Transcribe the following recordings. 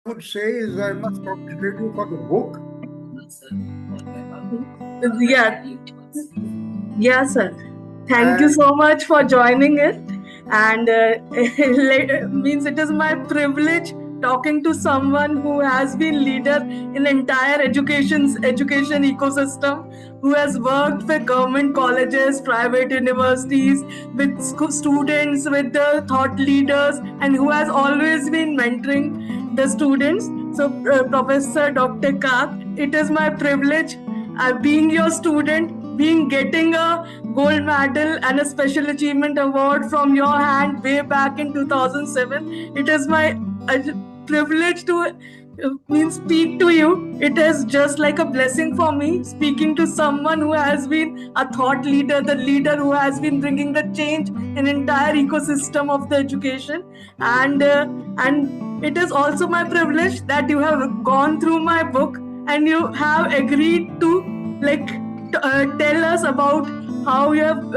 would say is I must congratulate you for the book. Yeah, yeah, sir. Thank you And so much for joining it. And means it is my privilege talking to someone who has been leader in entire education ecosystem, who has worked with government colleges, private universities, with students, with the thought leaders, and who has always been mentoring the students. So, Professor Dr. Kak, it is my privilege being your student, being getting a gold medal and a special achievement award from your hand way back in 2007. It is my privilege to speak to you. It is just like a blessing for me speaking to someone who has been a thought leader, the leader who has been bringing the change in entire ecosystem of the education. And it is also my privilege that you have gone through my book and you have agreed to like tell us about how you have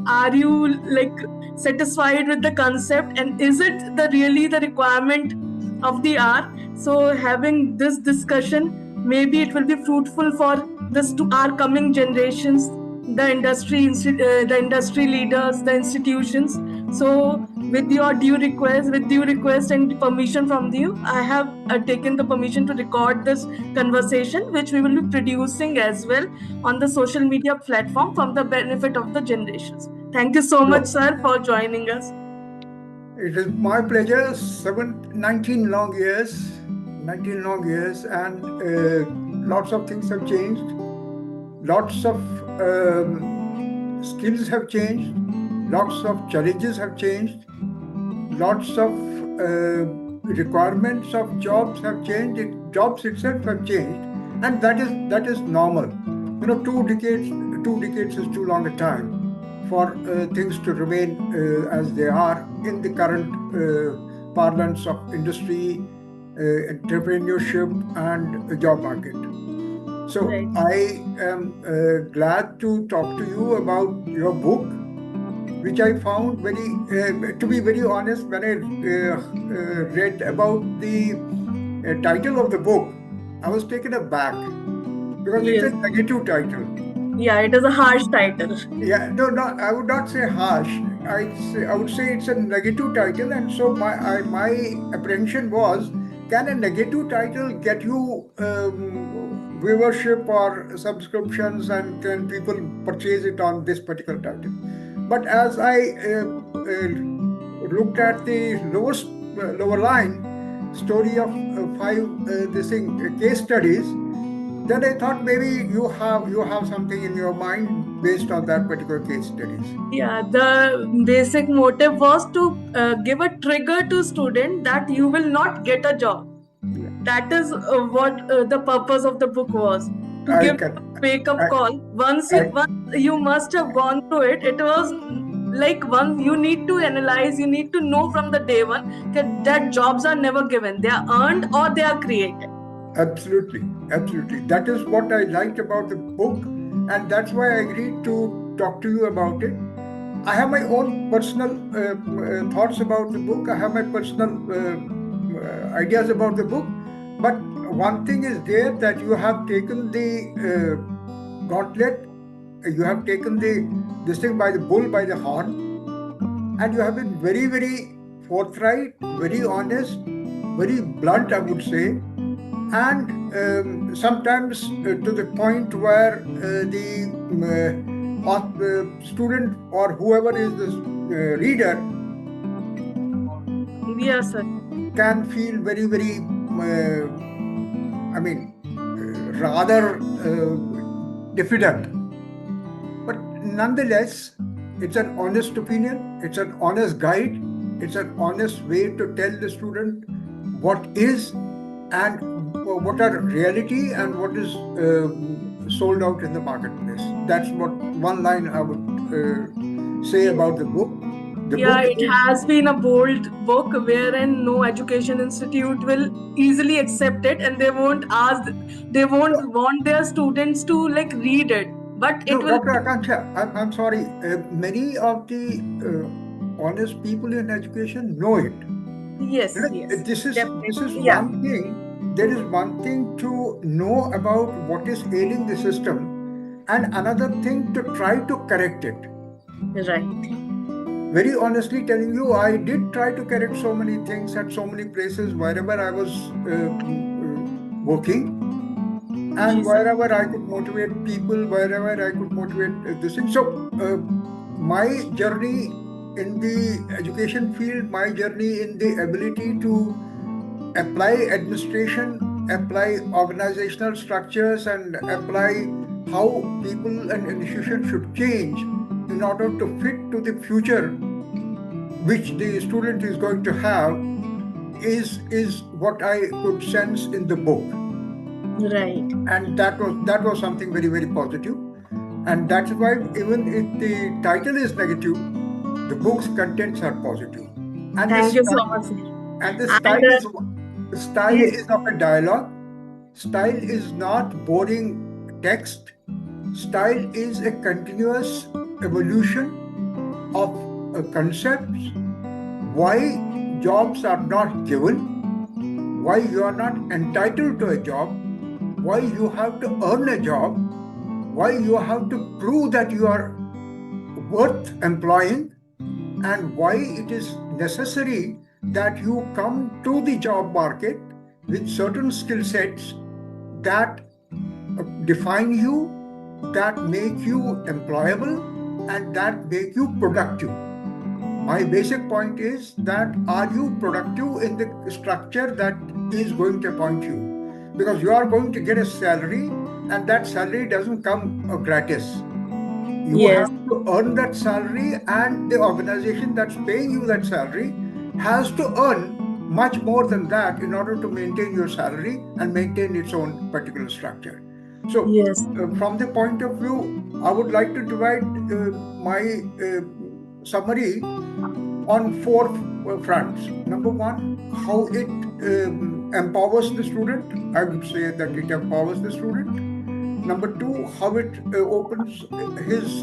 are you like satisfied with the concept, and is it the really the requirement of the hour. So having this discussion, maybe it will be fruitful for this to our coming generations, the the industry leaders, the institutions. So with due request and permission from you, I have taken the permission to record this conversation, which we will be producing as well on the social media platform from the benefit of the generations. Thank you so much, so sir, for joining us. it is my pleasure. 19 long years, 19 long years, and lots of things have changed. Lots of skills have changed. Lots of challenges have changed. Lots of requirements of jobs have changed. Jobs itself have changed, and that is normal. Two decades is too long a time for things to remain as they are in the current parlance of industry, entrepreneurship, and job market. So Right. I am glad to talk to you about your book, which I found to be very honest, when I read about the title of the book, I was taken aback because it's a Yes. negative title. Yeah, it is a harsh title. Yeah, no, no, I would not say harsh. I would say it's a negative title, and so my apprehension was, can a negative title get you viewership or subscriptions, and can people purchase it on this particular title? But as I looked at the lower line story of five case studies, then I thought maybe you have something in your mind based on that particular case studies. Yeah, the basic motive was to give a trigger to student that you will not get a job. Yeah. That is what the purpose of the book was, to I give can a wake up I, call. I Once you must have gone through it, it was like one you need to analyze, you need to know from the day one that jobs are never given, they are earned or they are created. absolutely. That is what I liked about the book, and that's why I agreed to talk to you about it. I have my own personal thoughts about the book. I have my personal ideas about the book. But one thing is there, that you have taken the gauntlet, you have taken this thing by the bull by the horn, and you have been very, very forthright, very honest, very blunt, I would say, and sometimes to the point where the student or whoever is the reader Yes, sir. can feel very, very, I mean, rather diffident. But nonetheless, it's an honest opinion, it's an honest guide, it's an honest way to tell the student what is and what are reality and what is sold out in the marketplace. That's what one line I would say Yeah. about the book. The Yeah, book it is has been a bold book wherein no education institute will easily accept it, and they won't want their students to like read it. But it no, will. Dr. Akansha, I'm sorry. Many of the honest people in education know it. Yes, You know, yes, this is definitely. Yeah, one thing. There is one thing to know about what is ailing the system, and another thing to try to correct it. right. Very honestly telling you, I did try to correct so many things at so many places wherever I was working, and Ji sir. wherever I could motivate people, wherever I could motivate this thing. So, my journey in the education field, my journey in the ability to apply administration, apply organizational structures, and apply how people and institutions should change in order to fit to the future which the student is going to have is what I could sense in the book. Right. And that was something very, very positive. And that's why even if the title is negative, the book's contents are positive. And the Thank you so style much, sir. and the And style yes, is of a dialogue. Style is not boring text. Style is a continuous evolution of concepts, why jobs are not given, why you are not entitled to a job, why you have to earn a job, why you have to prove that you are worth employing, and why it is necessary that you come to the job market with certain skill sets that define you, that make you employable, and that make you productive. My basic point is that are you productive in the structure that is going to appoint you? Because you are going to get a salary, and that salary doesn't come gratis. You yes, have to earn that salary, and the organization that's paying you that salary has to earn much more than that in order to maintain your salary and maintain its own particular structure. So, yes, from the point of view, I would like to divide my summary on four fronts. Number one, how it empowers the student. I would say that it empowers the student. Number two, how it opens his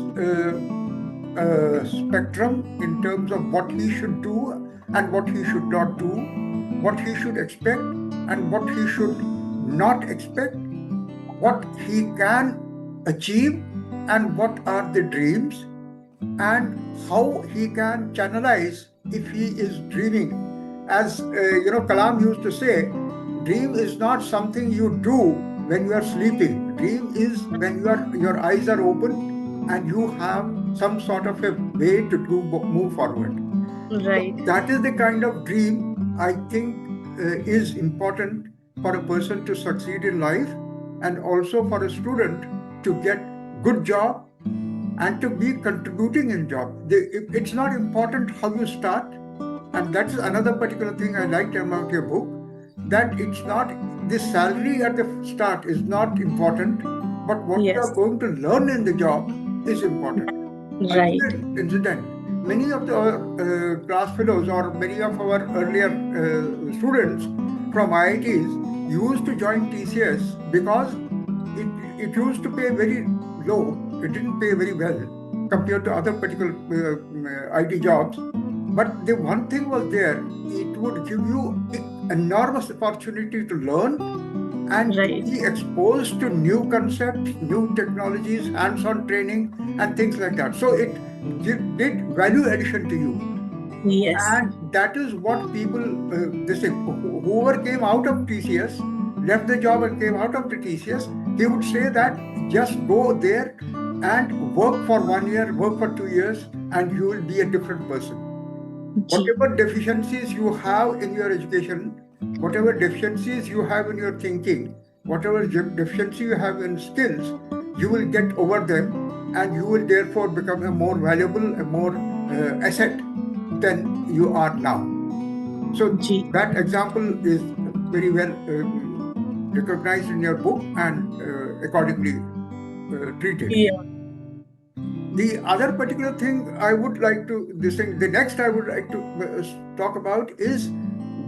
spectrum in terms of what he should do and what he should not do, what he should expect and what he should not expect, what he can achieve and what are the dreams, and how he can channelize if he is dreaming. As Kalam used to say, dream is not something you do when you are sleeping. Dream is when your eyes are open and you have some sort of a way to move forward. So right, that is the kind of dream I think is important for a person to succeed in life, and also for a student to get good job and to be contributing in job. It's not important how you start, and that's another particular thing I liked about your book, that it's not the salary at the start is not important, but what you are yes, going to learn in the job is important. I'll give right, you an incident. Many of the class fellows or many of our earlier students from IITs used to join TCS because it used to pay very low. It didn't pay very well compared to other particular IT jobs. But the one thing was there, it would give you enormous opportunity to learn and to right, be exposed to new concepts, new technologies, hands-on training, and things like that. So it did value addition to you. yes, And that is what people, this thing, whoever came out of TCS, left the job and came out of the TCS, he would say that just go there and work for 1 year, work for 2 years, and you will be a different person. Ji, Whatever deficiencies you have in your education, whatever deficiencies you have in your thinking, whatever deficiency you have in skills, you will get over them, and you will therefore become a more valuable, a more asset than you are now. So Ji, that example is very well recognized in your book and accordingly treated. yeah, The other particular thing I would like to, this thing, the next I would like to talk about is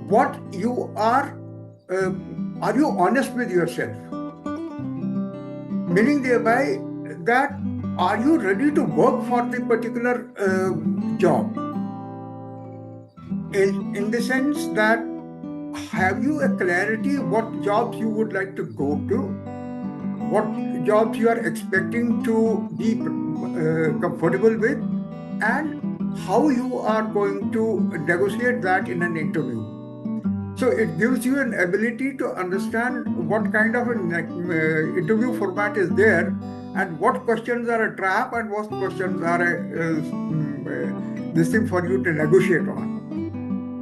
what you are you honest with yourself? Meaning thereby that are you ready to work for the particular job? in the sense that, have you a clarity what jobs you would like to go to, what jobs you are expecting to be comfortable with, and how you are going to negotiate that in an interview. So it gives you an ability to understand what kind of an interview format is there, and what questions are a trap and what questions are this thing for you to negotiate on.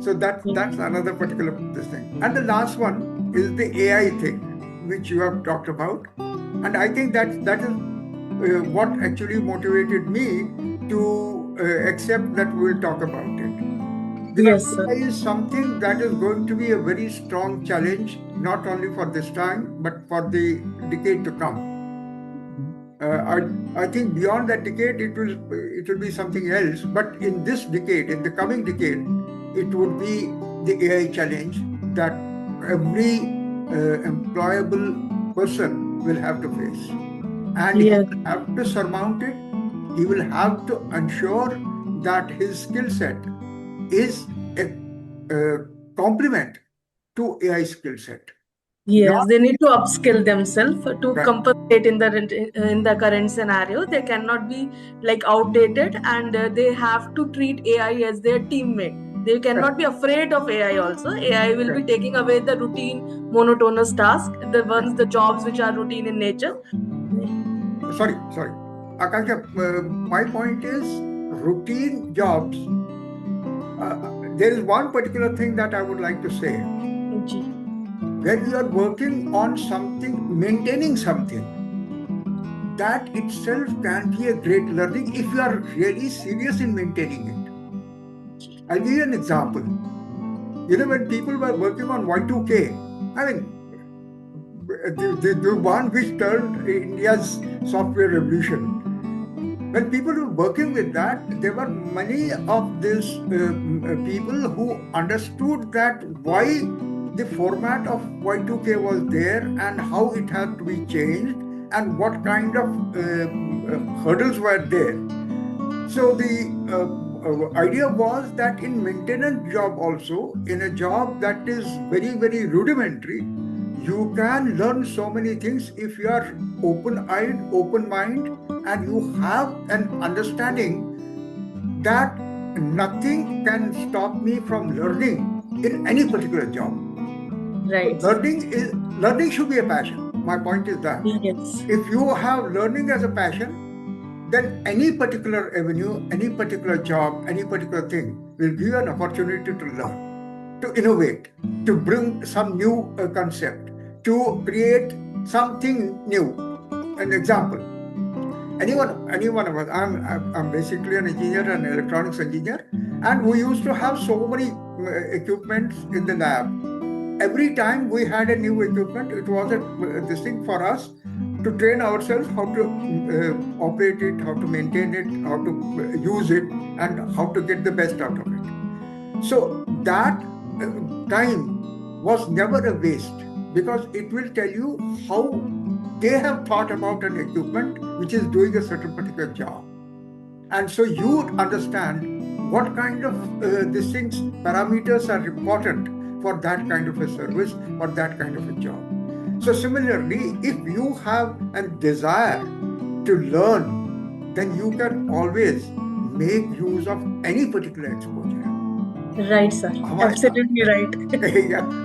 So that's another particular this thing. And the last one is the AI thing, which you have talked about, and I think that is what actually motivated me to accept that we'll talk about it. Because Yes, sir. AI is something that is going to be a very strong challenge, not only for this time, but for the decade to come. I think beyond that decade, it will be something else. But in this decade, in the coming decade, it would be the AI challenge that every employable person will have to face, and he Yes, will have to surmount it. He will have to ensure that his skill set is a complement to AI skill set. yes, Not they need to upskill themselves to right, compensate in the current scenario. They cannot be like outdated, and they have to treat AI as their teammate. They right, cannot be afraid of AI. Also, AI will be right, taking away the routine, monotonous task, the right. ones, the jobs which are routine in nature. So, sorry. Akansha, my point is routine jobs. There is one particular thing that I would like to say. Ji, When you are working on something, maintaining something, that itself can be a great learning if you are really serious in maintaining it. I'll give you an example. When people were working on Y2K, I mean, the one which turned India's software revolution. When people were working with that, there were many of these people who understood that why the format of Y2K was there and how it had to be changed and what kind of hurdles were there. So the idea was that in maintenance job also, in a job that is very, very rudimentary, you can learn so many things if you are open-eyed, open-minded, and you have an understanding that nothing can stop me from learning in any particular job. So right. learning should be a passion. My point is that Yes, if you have learning as a passion, then any particular avenue, any particular job, any particular thing will give you an opportunity to learn, to innovate, to bring some new concept, to create something new. An example, any one of us. I'm basically an engineer, an electronics engineer, and we used to have so many equipments in the lab. Every time we had a new equipment, it was this thing for us to train ourselves how to operate it, how to maintain it, how to use it, and how to get the best out of it. So that time was never a waste, because it will tell you how they have thought about an equipment which is doing a certain particular job. And so you would understand what kind of these things, parameters are important for that kind of a service or that kind of a job. So similarly, if you have a desire to learn, then you can always make use of any particular exposure. right, sir. हमारे Absolutely right.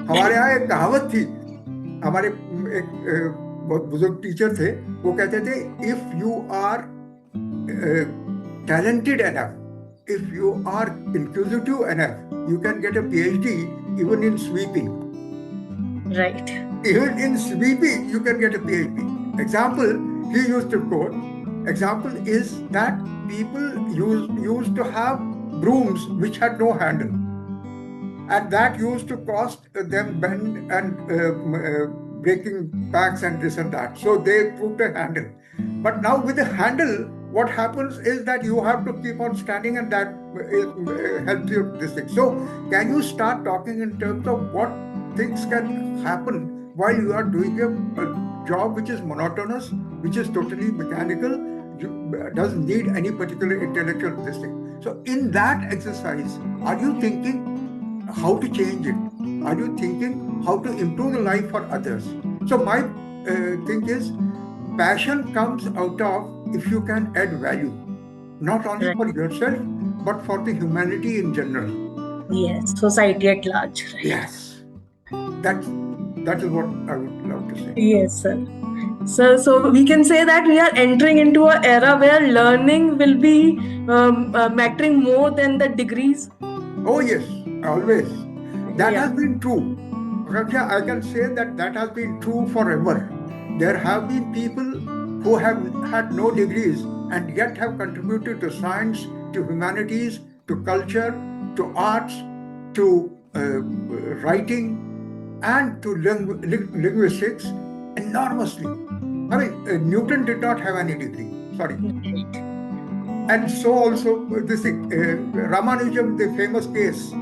हमारे यहाँ एक कहावत थी. हमारे एक बहुत बुजुर्ग टीचर थे. वो कहते थे, if you are talented enough, if you are inquisitive enough, you can get a PhD even in sweeping. Right. Even in sweeping, you can get a PhD. Example, he used to quote, example is that people used to have brooms which had no handle. And that used to cost them bend and breaking backs and this and that. So they put a handle. But now with the handle, what happens is that you have to keep on standing, and that helps you this thing. So can you start talking in terms of what things can happen while you are doing a job which is monotonous, which is totally mechanical, doesn't need any particular intellectual this thing. So in that exercise, are you thinking how to change it? Are you thinking how to improve the life for others? So my thing is, passion comes out of if you can add value, not only Right. for yourself, but for the humanity in general. Yes, society at large, right? Yes, that's, that is what I would love to say. Yes, sir. So we can say that we are entering into an era where learning will be mattering more than the degrees. Oh yes, always. That Yeah. has been true. Akansha, I can say that that has been true forever. There have been people who have had no degrees and yet have contributed to science, to humanities, to culture, to arts, to writing, and to linguistics enormously. I mean, Newton did not have any degree. Sorry. Right. And so also this thing, Ramanujan, the famous case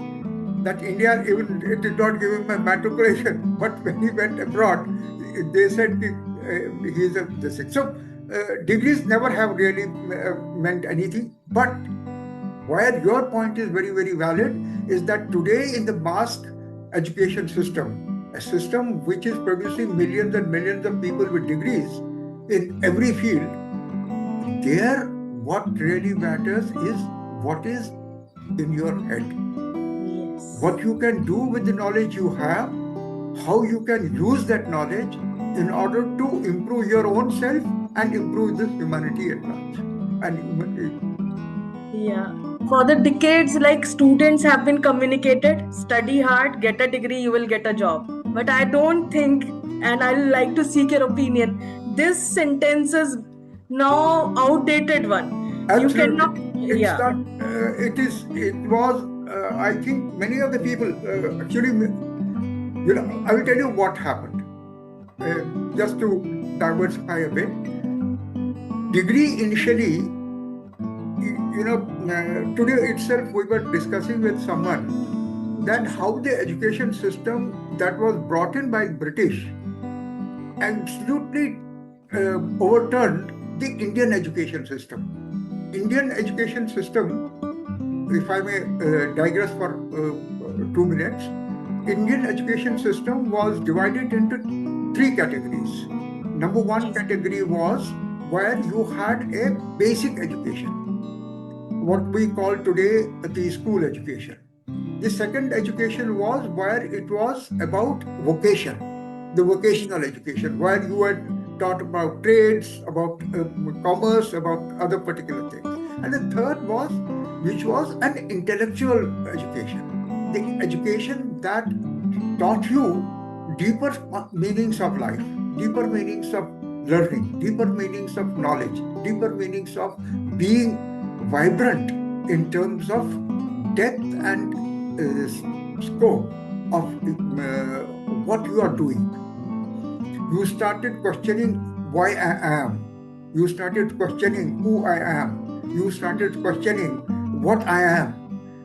that India even it did not give him a matriculation, but when he went abroad, they said he is a this thing. So degrees never have really meant anything. But where your point is very, very valid is that today in the mass education system, a system which is producing millions and millions of people with degrees in every field, there what really matters is what is in your head. Yes. What you can do with the knowledge you have, how you can use that knowledge in order to improve your own self and improve this humanity at large. Yeah. For the decades, like students have been communicated, study hard, get a degree, you will get a job. But I don't think, and I like to seek your opinion, this sentence is now outdated one. You Absolutely. cannot, It's yeah. not, it was, I think many of the people, actually, I will tell you what happened. Just to diversify a bit. Degree initially, today itself we were discussing with someone that how the education system that was brought in by British absolutely overturned the Indian education system. Indian education system, if I may digress for 2 minutes, Indian education system was divided into 3 categories. Number one category was where you had a basic education, what we call today the school education. The second education was where it was about vocation, the vocational education, where you were taught about trades, about commerce, about other particular things. And the third was, which was an intellectual education, the education that taught you deeper meanings of life, deeper meanings of learning, deeper meanings of knowledge, deeper meanings of being vibrant in terms of depth and scope of what you are doing. You started questioning why I am. You started questioning who I am. You started questioning what I am.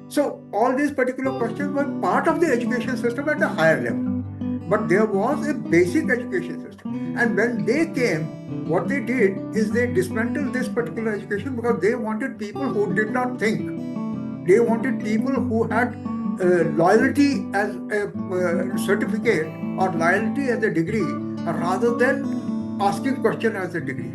So all these particular questions were part of the education system at a higher level. But there was a basic education system. And when they came, what they did is they dismantled this particular education because they wanted people who did not think. They wanted people who had loyalty as a certificate or loyalty as a degree rather than asking question as a degree.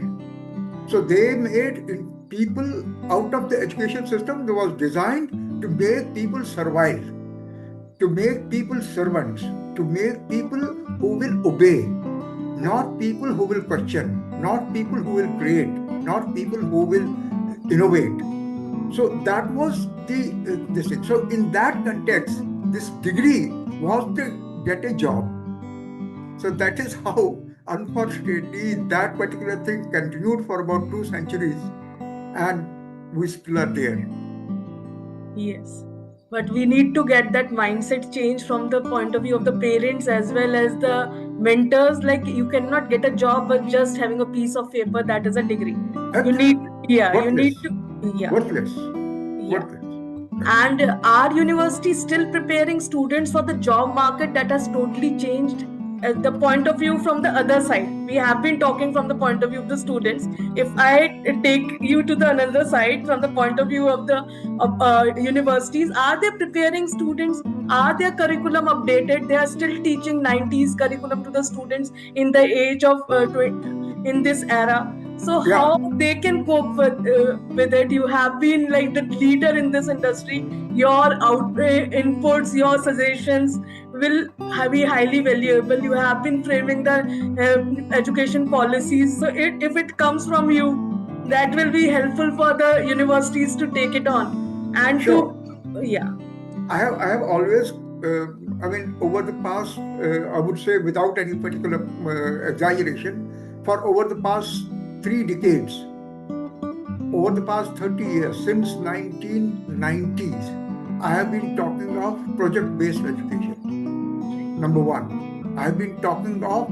So they made people out of the education system that was designed to make people survive, to make people servants, to make people who will obey, not people who will question, not people who will create, not people who will innovate. So that was this thing. So in that context, this degree was to get a job. So that is how, unfortunately, that particular thing continued for about 2 centuries, and we still are there. Yes. But we need to get that mindset change from the point of view of the parents as well as the mentors. Like, you cannot get a job but just having a piece of paper that is a degree. You need, you need to, Worthless. yeah. And are universities still preparing students for the job market that has totally changed? the point of view from the other side. We have been talking from the point of view of the students. If I take you to the another side from the point of view of the universities, are they preparing students? Are their curriculum updated? They are still teaching 90s curriculum to the students in the age of in this era. So Yeah, how they can cope with it? You have been like the leader in this industry. Your inputs, your suggestions will be highly valuable. You have been framing the education policies. So if it comes from you, that will be helpful for the universities to take it on and to, sure. yeah. I have always, I mean, over the past, I would say without any particular exaggeration, for over the past 3 decades, over the past 30 years, since 1990s, I have been talking of project-based education. Number one, I've been talking of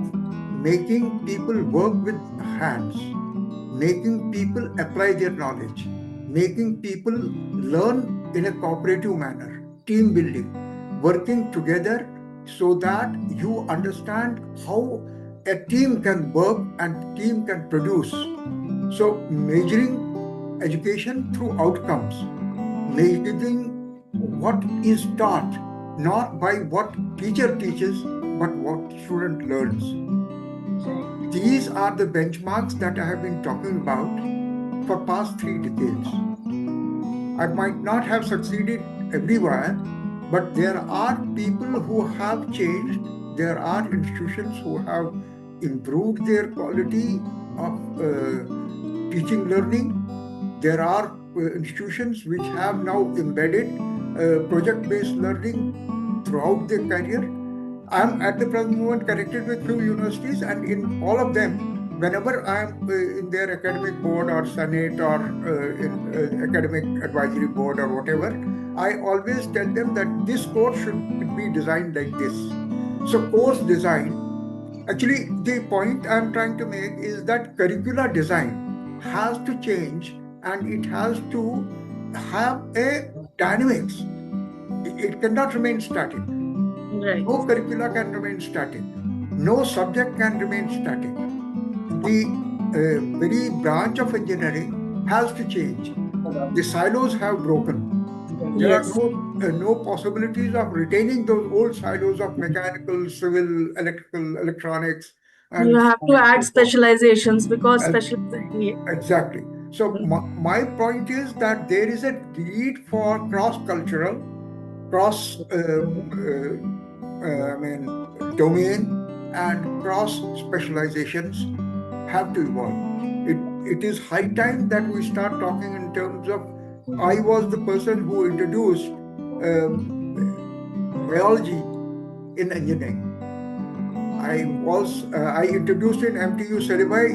making people work with hands, making people apply their knowledge, making people learn in a cooperative manner, team building, working together so that you understand how a team can work and team can produce. So measuring education through outcomes, measuring what is taught, not by what teacher teaches, but what student learns. These are the benchmarks that I have been talking about for past 3 decades. I might not have succeeded everywhere, but there are people who have changed. There are institutions who have improved their quality of teaching learning. There are institutions which have now embedded project-based learning throughout their career. I'm at the present moment connected with few universities, and in all of them, whenever I'm in their academic board or senate or in academic advisory board or whatever, I always tell them that this course should be designed like this. So course design, actually the point I'm trying to make is that curricular design has to change and it has to have a dynamics. It cannot remain static. Right. No curricula can remain static. No subject can remain static. The very branch of engineering has to change. The silos have broken. There Yes. are no possibilities of retaining those old silos of mechanical, civil, electrical, electronics, You and so have on to and add so forth. specializations because Uh, specialization. Exactly. So my point is that there is a need for cross-cultural, cross I mean domain and cross specializations have to evolve. It is high time that we start talking in terms of. I was the person who introduced biology in engineering. I introduced in MTU syllabi,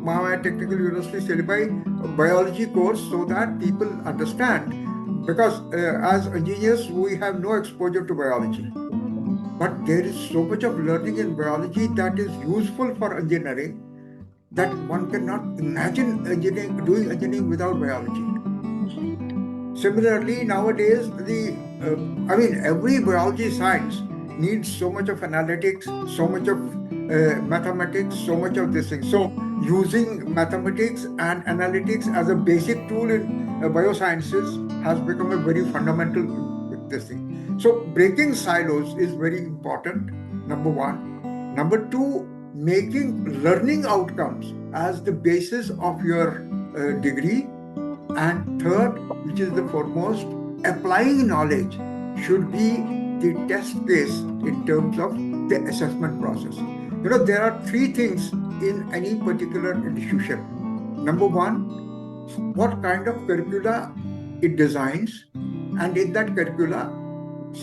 Mahavir Technical University syllabi, biology course so that people understand. Because as engineers, we have no exposure to biology. But there is so much of learning in biology that is useful for engineering that one cannot imagine doing engineering without biology. Similarly, nowadays, every biology science needs so much of analytics, so much of mathematics, so much of this thing. So, using mathematics and analytics as a basic tool in biosciences has become a very fundamental this thing. So, breaking silos is very important, number one. Number two, making learning outcomes as the basis of your degree. And third, which is the foremost, applying knowledge should be the test case in terms of the assessment process. There are three things in any particular institution. Number one, what kind of curricula it designs, and in that curricula,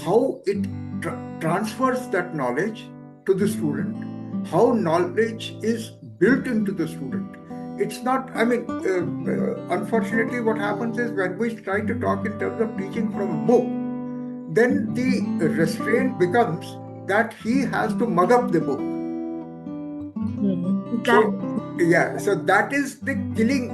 how it transfers that knowledge to the student, how knowledge is built into the student. It's not, unfortunately, what happens is when we try to talk in terms of teaching from a book, then the restraint becomes that he has to mug up the book. So that is the killing,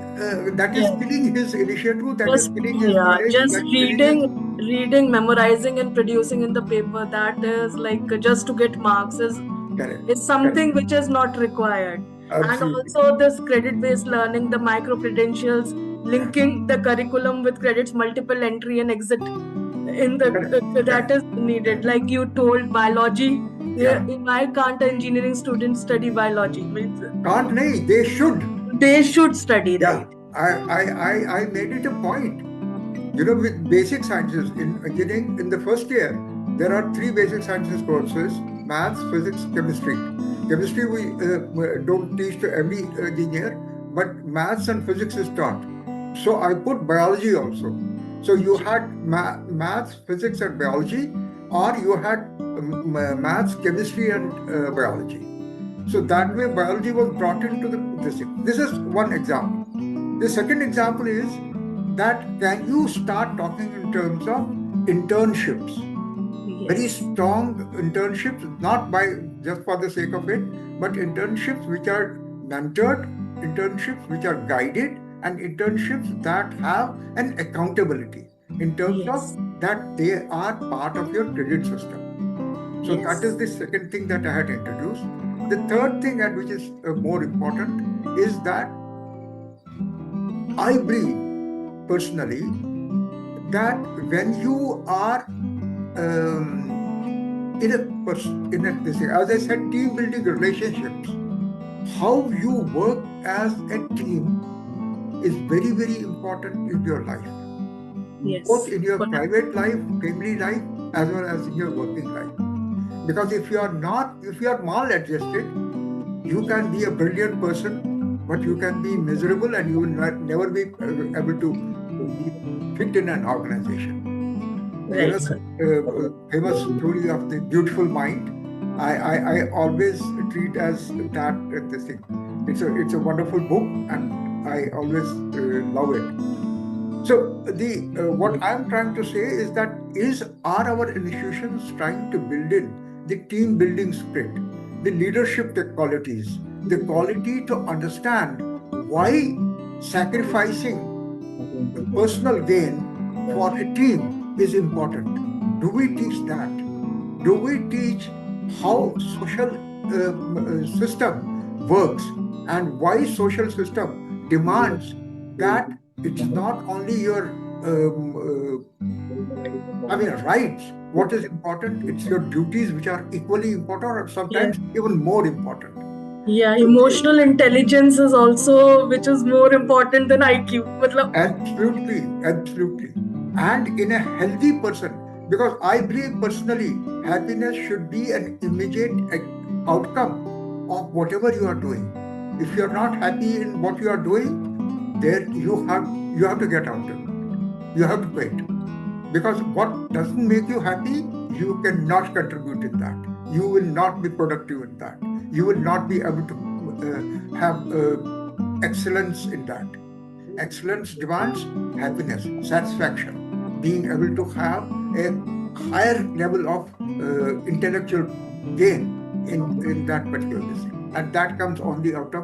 killing his initiative, that is killing his knowledge. Just reading, memorizing, and producing in the paper, that is like just to get marks is Correct. is something which is not required. Absolutely. And also this credit-based learning, the micro-credentials, linking the curriculum with credits, multiple entry and exit in the Correct. that is needed. Like you told, biology. Yeah. Why can't an engineering student study biology? Can't nahi, they should. They should study, Yeah. right? I made it a point. You know, with basic sciences in engineering, in the first year, there are 3 basic sciences courses: maths, physics, chemistry. Chemistry we don't teach to every engineer, but maths and physics is taught. So I put biology also. So you had maths, physics, and biology, or you had maths, chemistry, and biology. So that way, biology was brought into this thing. This is one example. The second example is that can you start talking in terms of internships? Very Yes. strong internships, not by just for the sake of it, but internships which are mentored, internships which are guided, and internships that have an accountability in terms of Yes. that they are part of your credit system. So that is Yes. the second thing that I had introduced. The third thing, and which is more important, is that I believe personally that when you are in a this, as I said, team building relationships, how you work as a team is very, very important in your life, both Yes. in your private life, family life, as well as in your working life. Because if you are maladjusted, you can be a brilliant person, but you can be miserable and you will never be able to be fit in an organization. You know, Right, sir. famous story of the beautiful mind. I always treat as that this thing. It's a wonderful book, and I always love it. So the what I'm trying to say is that are our institutions trying to build in the team building spirit, the leadership qualities, the quality to understand why sacrificing personal gain for a team is important. Do we teach that? Do we teach how social system works and why social system demands that it's not only your rights what is important, it's your duties which are equally important or Yeah. sometimes even more important. Yeah, So, emotional intelligence is also which is more important than IQ. absolutely, absolutely. And in a healthy person, because I believe personally, happiness should be an immediate outcome of whatever you are doing. If you are not happy in what you are doing, there you have to get out of it. You have to quit. Because what doesn't make you happy, you cannot contribute in that. You will not be productive in that. You will not be able to have excellence in that. Excellence demands happiness, satisfaction, being able to have a higher level of intellectual gain in that particular thing. And that comes only out of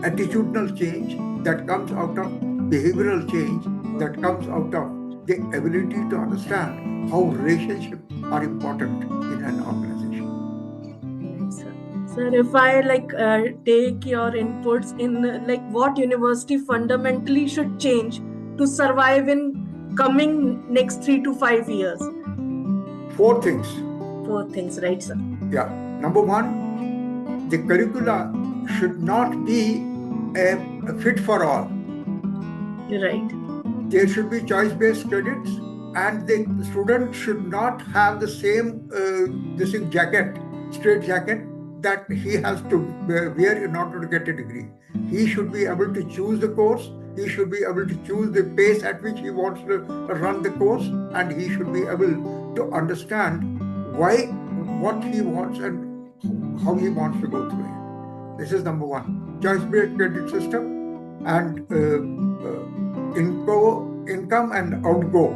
attitudinal change, that comes out of behavioral change, that comes out of the ability to understand how relationships are important in an organization. Right, sir. Sir, if I take your inputs in like what university fundamentally should change to survive in coming next 3 to 5 years. 4 things. 4 things, right, sir? Yeah. Number one, the curricula should not be a fit for all. Right. There should be choice-based credits, and the student should not have the same this jacket, straight jacket that he has to wear in order to get a degree. He should be able to choose the course. He should be able to choose the pace at which he wants to run the course, and he should be able to understand what he wants and how he wants to go through it. This is number one. Choice-based credit system and income and outgo.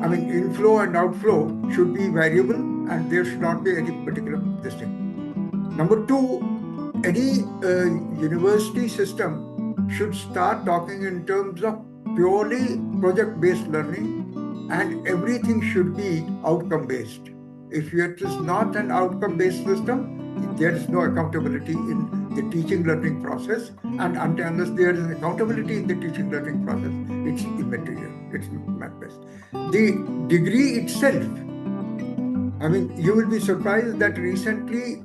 I mean, inflow and outflow should be variable, and there should not be any particular distinction. Number two, any university system should start talking in terms of purely project-based learning, and everything should be outcome-based. If it is not an outcome-based system, there is no accountability in the teaching learning process. And unless there is accountability in the teaching learning process, it's immaterial. It's madness. The degree itself, I mean, you will be surprised that recently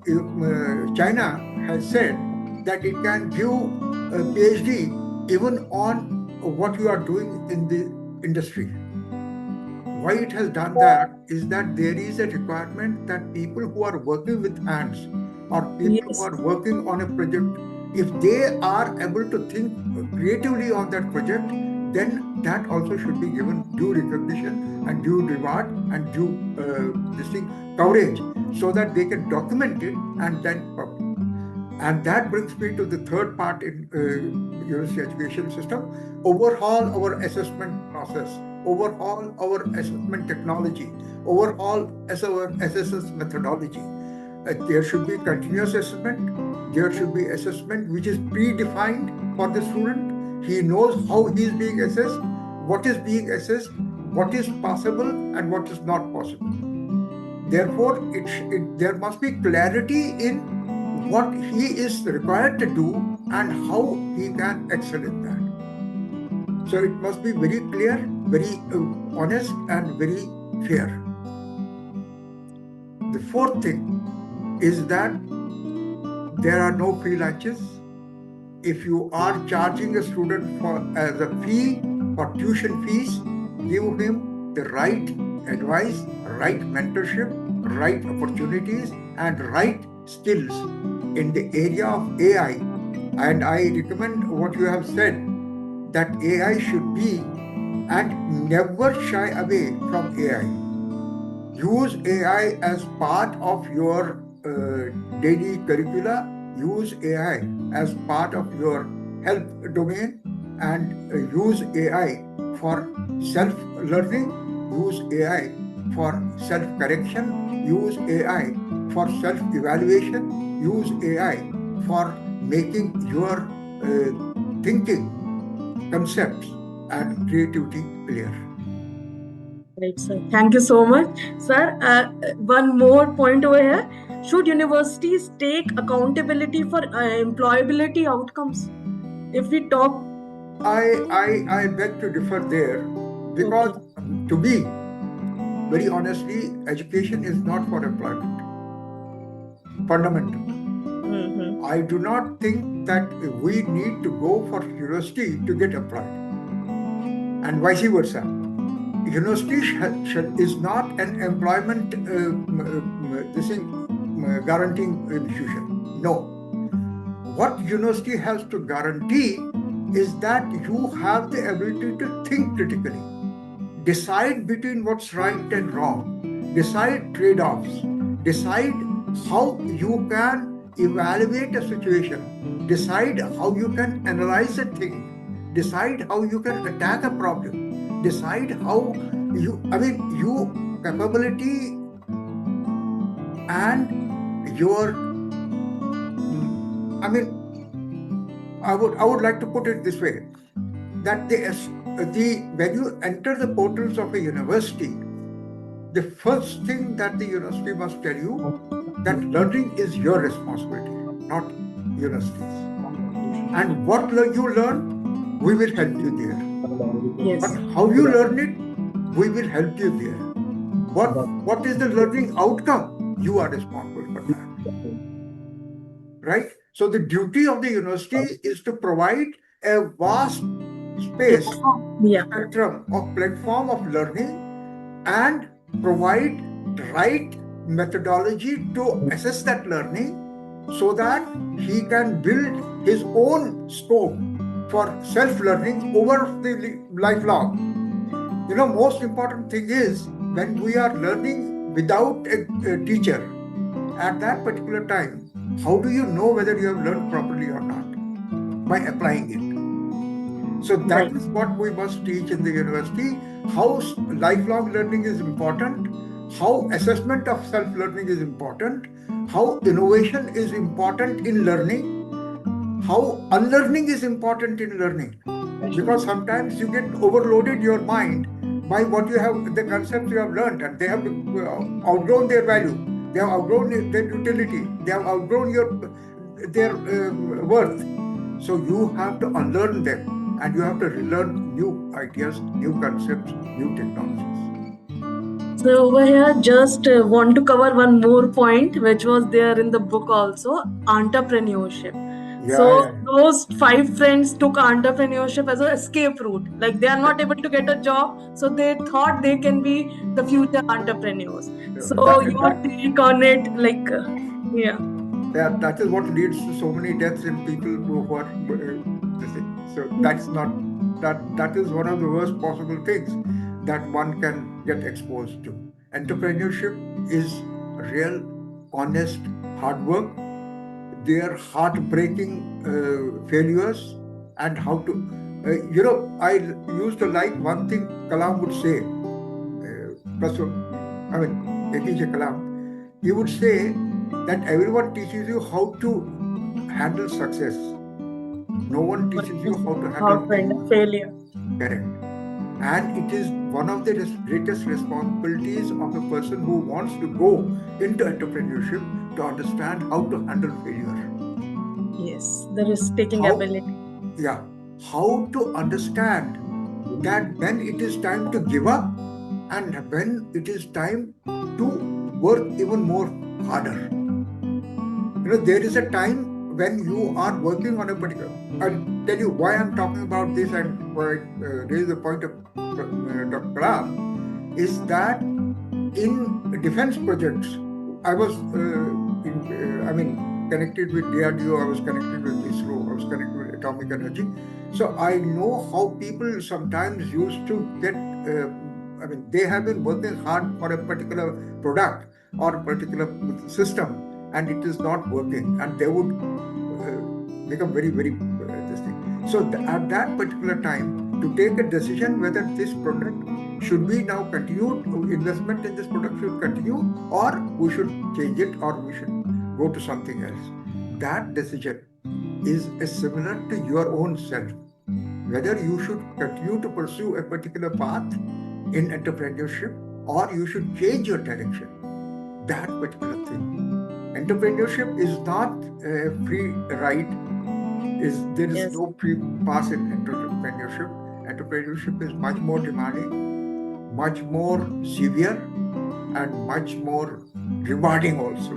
China has said that it can give a PhD even on what you are doing in the industry. Why it has done that is that there is a requirement that people who are working with hands or people who Yes. are working on a project, if they are able to think creatively on that project, then that also should be given due recognition and due reward and due this thing coverage, so that they can document it and then publish. And that brings me to the third part in university education system: overhaul our assessment process, overhaul our assessment technology, overhaul our assessment methodology. There should be continuous assessment. There should be assessment which is predefined for the student. He knows how he is being assessed, what is being assessed, what is possible and what is not possible. Therefore, there must be clarity in what he is required to do and how he can excel in that. So it must be very clear, very honest and very fair. The fourth thing is that there are no free lunches. If you are charging a student as a fee for tuition fees, give him the right advice, right mentorship, right opportunities, and right skills in the area of AI. And I recommend what you have said, that AI should be, and never shy away from AI. Use AI as part of your daily curricula. Use AI as part of your health domain, and use AI for self-learning. Use AI for self-correction. Use AI for self-evaluation. Use AI for making your thinking, concepts, and creativity clear. Right, sir. Thank you so much, sir. One more point over here. Should universities take accountability for employability outcomes? If we talk, I beg to differ there, because to me, very honestly, education is not for employment. Fundamental. I do not think that we need to go for university to get employed, and vice versa. University is not an employment guaranteeing institution. No. What university has to guarantee is that you have the ability to think critically, decide between what's right and wrong, decide trade-offs, decide how you can evaluate a situation, decide how you can analyze a thing, decide how you can attack a problem, decide how your capability and your, I would like to put it this way, that when you enter the portals of a university, the first thing that the university must tell you, that learning is your responsibility, not universities. And what you learn, we will help you there. yes. But how you learn it, we will help you there. What is the learning outcome? You are responsible for that. Right? So the duty of the university is to provide a vast space, spectrum of platform of learning, and provide the right methodology to assess that learning, so that he can build his own scope for self-learning over the lifelong. Most important thing is, when we are learning without a teacher, at that particular time, how do you know whether you have learned properly or not? By applying it. So that is what we must teach in the university, how lifelong learning is important, how assessment of self-learning is important, how innovation is important in learning, how unlearning is important in learning. Because sometimes you get overloaded your mind by what you have, the concepts you have learned, and they have outgrown their value, they have outgrown their utility, they have outgrown their worth. So you have to unlearn them, and you have to relearn new ideas, new concepts, new technologies. So over here, just want to cover one more point, which was there in the book also, entrepreneurship. So Yeah, yeah, those 5 friends took entrepreneurship as an escape route. Like they are yeah. not able to get a job, so they thought they can be the future entrepreneurs. So your That take on it, like, yeah. that is what leads to so many deaths in people who are this thing. So that's not that is one of the worst possible things that one can get exposed to. Entrepreneurship is real, honest, hard work. Their heartbreaking failures, and how to I used to like one thing Kalam would say. I mean, APJ Kalam, he would say that everyone teaches you how to handle success. No one teaches you how to handle failure. Failure. Correct. And it is one of the greatest responsibilities of a person who wants to go into entrepreneurship to understand how to handle failure. Yes, the risk-taking How, ability. yeah, how to understand that when it is time to give up and when it is time to work even more harder. There is a time when you are working on a particular. I'll tell you why I'm talking about this, and why raise the point of Dr. Kalam, is that in defense projects, I was connected with DRDO, I was connected with ISRO, I was connected with atomic energy. So I know how people sometimes used to get, they have been working hard for a particular product or a particular system, and it is not working, and they would become very, very this thing. So at that particular time, to take a decision whether this product should we now continue, investment in this product should continue, or we should change it, or we should go to something else. That decision is similar to your own self. Whether you should continue to pursue a particular path in entrepreneurship, or you should change your direction. That particular thing. Entrepreneurship is not a free ride. There is Yes. no free pass in entrepreneurship. Entrepreneurship is much more demanding, much more severe, and much more rewarding also.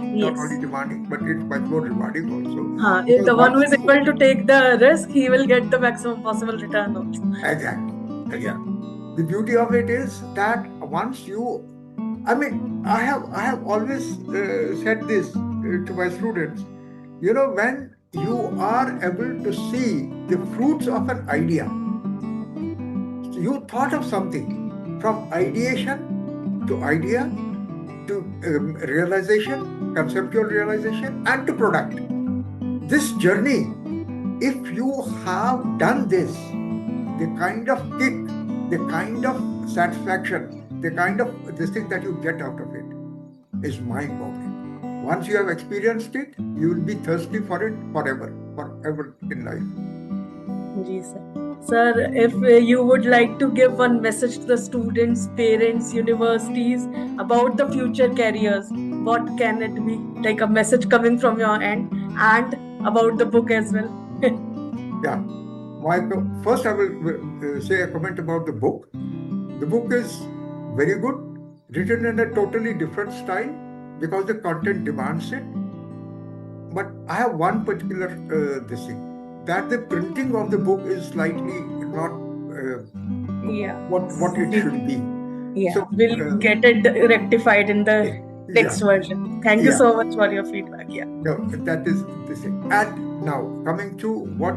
Yes. Not only demanding, but it's much more rewarding also. If Because the one who once is able to take the risk, he will get the maximum possible return also. Exactly. Yeah. The beauty of it is that once you, I have always said this to my students. When you are able to see the fruits of an idea, you thought of something from ideation to idea to realization, conceptual realization, and to product. This journey, if you have done this, the kind of kick, the kind of satisfaction, the kind of this thing that you get out of it is mind-boggling. Once you have experienced it, you will be thirsty for it forever in life. Ji, sir. Sir, if you would like to give one message to the students, parents, universities about the future careers, what can it be? Like a message coming from your end, and about the book as well. Yeah. First, I will say a comment about the book. The book is very good, written in a totally different style because the content demands it. But I have one particular this thing, that the printing of the book is slightly not what it should be. Yeah, So we'll get it rectified in the next version. Thank you so much for your feedback. Yeah. No, that is the thing. And now coming to what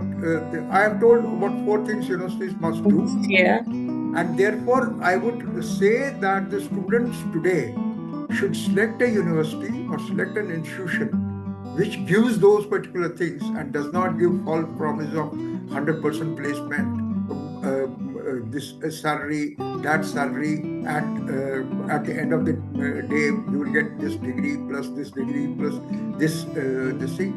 I have told, what 4 things universities must do. Yeah. And therefore, I would say that the students today should select a university or select an institution which gives those particular things and does not give false promise of 100% placement, this salary, that salary, and at the end of the day, you will get this degree plus this degree plus this thing.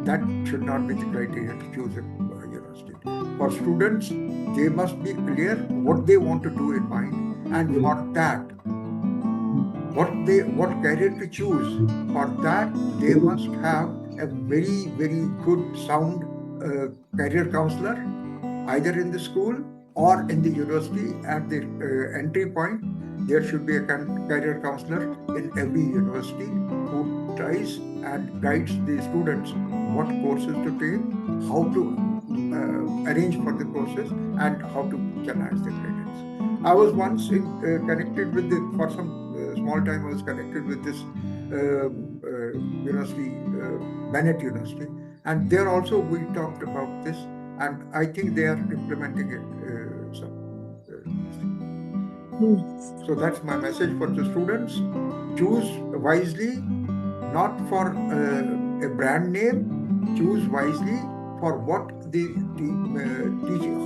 That should not be the criteria to choose a university. university. For students, they must be clear what they want to do in mind, and for that, what career to choose. For that, they must have a very, very good, sound career counselor, either in the school or in the university. At the entry point, there should be a career counselor in every university who tries and guides the students what courses to take, how to arrange for the courses, and how to channelize the credits. I was once connected with for some small time, I was connected with this university, Bennett University, and there also we talked about this, and I think they are implementing it. So that's my message for the students. Choose wisely, not for a brand name. Choose wisely for what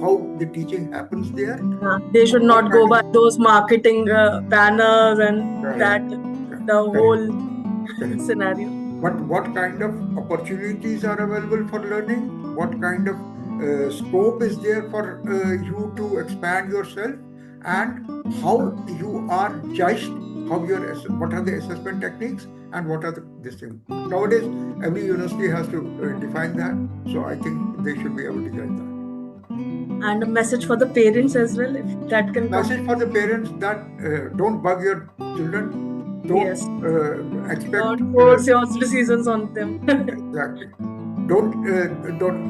how the teaching happens there. They should not go by those marketing banners and the whole scenario. But what kind of opportunities are available for learning? What kind of scope is there for you to expand yourself? And how you are judged? What are the assessment techniques? And what are this thing? Nowadays, every university has to define that. So I think they should be able to judge that. And a message for the parents as well, if that can come. Message for the parents that don't bug your children. Don't expect. Don't force your decisions on them. Exactly. Don't.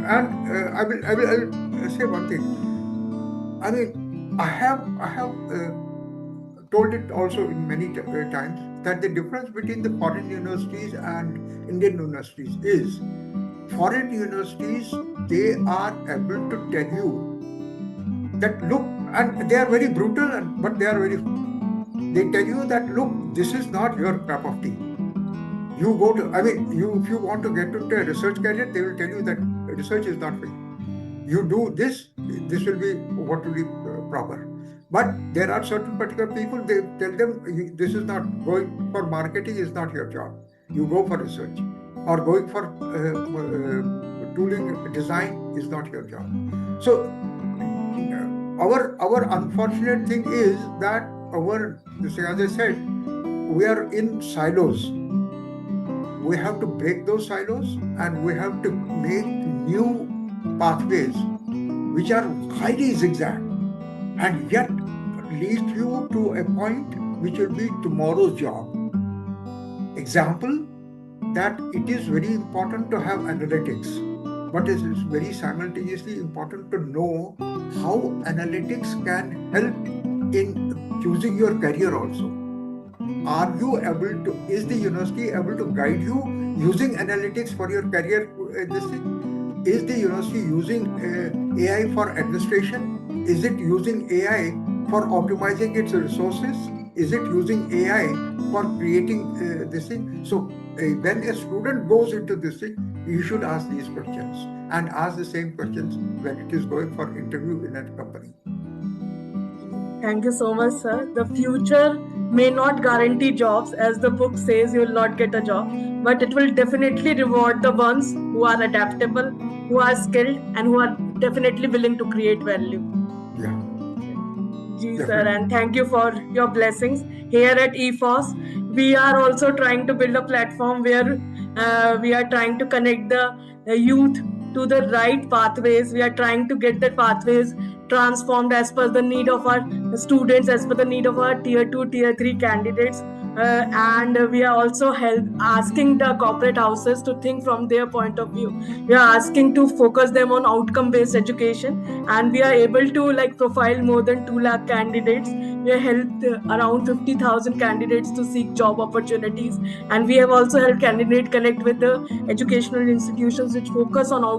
And I will say one thing. I mean, I have told it also in many times that the difference between the foreign universities and Indian universities is foreign universities, they are able to tell you that look, and they are very brutal, but they tell you that look, this is not your cup of tea. You go to, if you want to get into a research career, they will tell you that research is not for you. You do this will be what will be proper. But there are certain particular people, they tell them this is not, going for marketing is not your job. You go for research, or going for tooling design is not your job. So our unfortunate thing is that as I said, we are in silos. We have to break those silos, and we have to make new pathways which are highly zigzag and yet lead you to a point which will be tomorrow's job. Example, that it is very important to have analytics, but it is very simultaneously important to know how analytics can help in choosing your career also. Is the university able to guide you using analytics for your career? Is the university using AI for administration? Is it using AI for optimizing its resources? Is it using AI for creating this thing? So when a student goes into this thing, you should ask these questions, and ask the same questions when it is going for interview in a company. Thank you so much, sir. The future may not guarantee jobs, as the book says you will not get a job, but it will definitely reward the ones who are adaptable, who are skilled, and who are definitely willing to create value. Yeah. Sir, and thank you for your blessings. Here at EFOS, we are also trying to build a platform where we are trying to connect the youth to the right pathways. We are trying to get the pathways transformed as per the need of our students, as per the need of our tier 2, tier 3 candidates. And we are also asking the corporate houses to think from their point of view. We are asking to focus them on outcome-based education, and we are able to profile more than 2 lakh candidates. We have helped around 50,000 candidates to seek job opportunities, and we have also helped candidates connect with the educational institutions which focus on